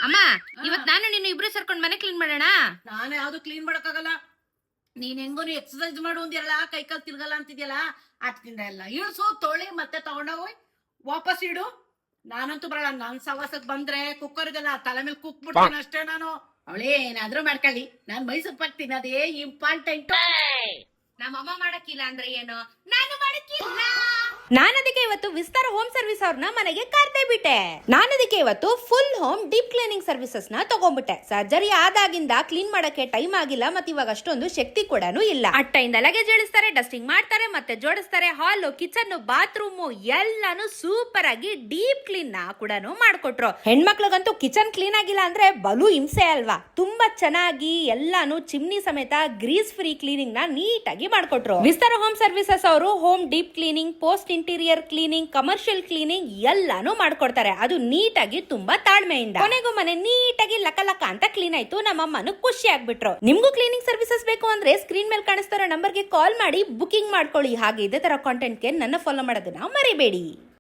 ಅಮ್ಮ ಇವತ್ ನಾನು ನೀನು ಇಬ್ರು ಸೇರ್ಕೊಂಡ್ ಮನೆ ಕ್ಲೀನ್ ಮಾಡೋಣ. ನಾನು ಯಾವ್ದು ಕ್ಲೀನ್ ಮಾಡಕ್ಕಾಗಲ್ಲ. ನೀನ್ ಹೆಂಗೋ ಎಕ್ಸರ್ಸೈಸ್ ಮಾಡು ಅಂದಿರಲ್ಲ, ಕೈ ಕಾಲ್ ತಿರ್ಗಲ್ಲ ಅಂತಿದ್ಯಲ್ಲ, ಅದ್ಕಿಂದ ಎಲ್ಲ ಇಳ್ಸು, ತೊಳಿ, ಮತ್ತೆ ತಗೊಂಡೋಗಿ ವಾಪಸ್ ಇಡು. ನಾನಂತೂ ಬರಲ್ಲ. ನಾನ್ ಸವಾಸಕ್ ಬಂದ್ರೆ ಕುಕ್ಕರ್ಗೆಲ್ಲ ತಲೆ ಮೇಲೆ ಕುಕ್ಬಿಡ್ತೀನಿ ಅಷ್ಟೇ. ನಾನು ಅವಳೇ ಏನಾದ್ರೂ ಮಾಡ್ಕೊಳ್ಳಿ, ನಾನ್ ಮೈಸೂರ್ ಪಾಕ್ ತಿನ್ನೋದೇ ಇಂಪಾರ್ಟೆಂಟ್. ನಮ್ಮಮ್ಮ ಮಾಡಕ್ಕಿಲ್ಲ ಅಂದ್ರೆ ಏನು, ನಾನು ಮಾಡಕ್ಕಿಲ್ಲ. ನಾನದಕ್ಕೆ ಇವತ್ತು ವಿಸ್ತಾರ ಹೋಮ್ ಸರ್ವಿಸ್ ಅವ್ರನ್ನ ಮನೆಗೆ ಕರ್ದೇ ಬಿಟ್ಟೆ. ನಾನದಕ್ಕೆ ಇವತ್ತು full home deep cleaning services ನ ತಗೊಂಡ್ಬಿಟ್ಟೆ. ಸರ್ಜರಿ ಆದಾಗಿಂದ ಕ್ಲೀನ್ ಮಾಡಕ್ಕೆ ಟೈಮ್ ಆಗಿಲ್ಲ, ಮತ್ತೆ ಇವಾಗ ಅಷ್ಟೊಂದು ಶಕ್ತಿ ಕೂಡ ಇಲ್ಲ. ಅಟ್ಟಯಿಂದ ಲಗೇಜ್ ಇಳಿಸ್ತಾರೆ, ಡಸ್ಟಿಂಗ್ ಮಾಡ್ತಾರೆ, ಮತ್ತೆ ಜೋಡಿಸ್ತಾರೆ. ಹಾಲು, ಕಿಚನ್, ಬಾತ್ರೂಮ್ ಎಲ್ಲಾನು ಸೂಪರ್ ಆಗಿ ಡೀಪ್ ಕ್ಲೀನ್ ನ ಕೂಡ ಮಾಡ್ಕೊಟ್ರು. ಹೆಣ್ಮಕ್ಳಿಗಂತೂ ಕಿಚನ್ ಕ್ಲೀನ್ ಆಗಿಲ್ಲ ಅಂದ್ರೆ ಬಲು ಹಿಂಸೆ ಅಲ್ವಾ. ತುಂಬಾ ಚೆನ್ನಾಗಿ ಎಲ್ಲಾನು ಚಿಮ್ನಿ ಸಮೇತ ಗ್ರೀಸ್ ಫ್ರೀ ಕ್ಲೀನಿಂಗ್ ನ ನೀಟಾಗಿ ಮಾಡ್ಕೊಟ್ರು. ವಿಸ್ತಾರ ಹೋಮ್ ಸರ್ವಿಸಸ್ ಅವರು home deep cleaning, post interior cleaning, commercial cleaning ಎಲ್ಲಾನು ಮಾಡ್ಕೊಡ್ತಾರೆ. ಅದು ನೀಟಾಗಿ ತುಂಬಾ ತಾಳ್ಮೆಯಿಂದ. ಕೊನೆಗೂ ಮನೆ ನೀಟಾಗಿ ಲಕ ಲಕ ಅಂತ ಕ್ಲೀನ್ ಆಯ್ತು. ನಮ್ಮಮ್ಮನು ಖುಷಿ ಆಗ್ಬಿಟ್ರು. ನಿಮ್ಗೂ ಕ್ಲೀನಿಂಗ್ ಸರ್ವಿಸಸ್ ಬೇಕು ಅಂದ್ರೆ ಸ್ಕ್ರೀನ್ ಮೇಲೆ ಕಾಣಿಸ್ತಾರೋ ನಂಬರ್ಗೆ ಕಾಲ್ ಮಾಡಿ ಬುಕಿಂಗ್ ಮಾಡ್ಕೊಳ್ಳಿ. ಹಾಗೆ ಇದೇ ತರ ಕಾಂಟೆಂಟ್ಗೆ ನನ್ನ ಫಾಲೋ ಮಾಡೋದನ್ನ ಮರಿಬೇಡಿ.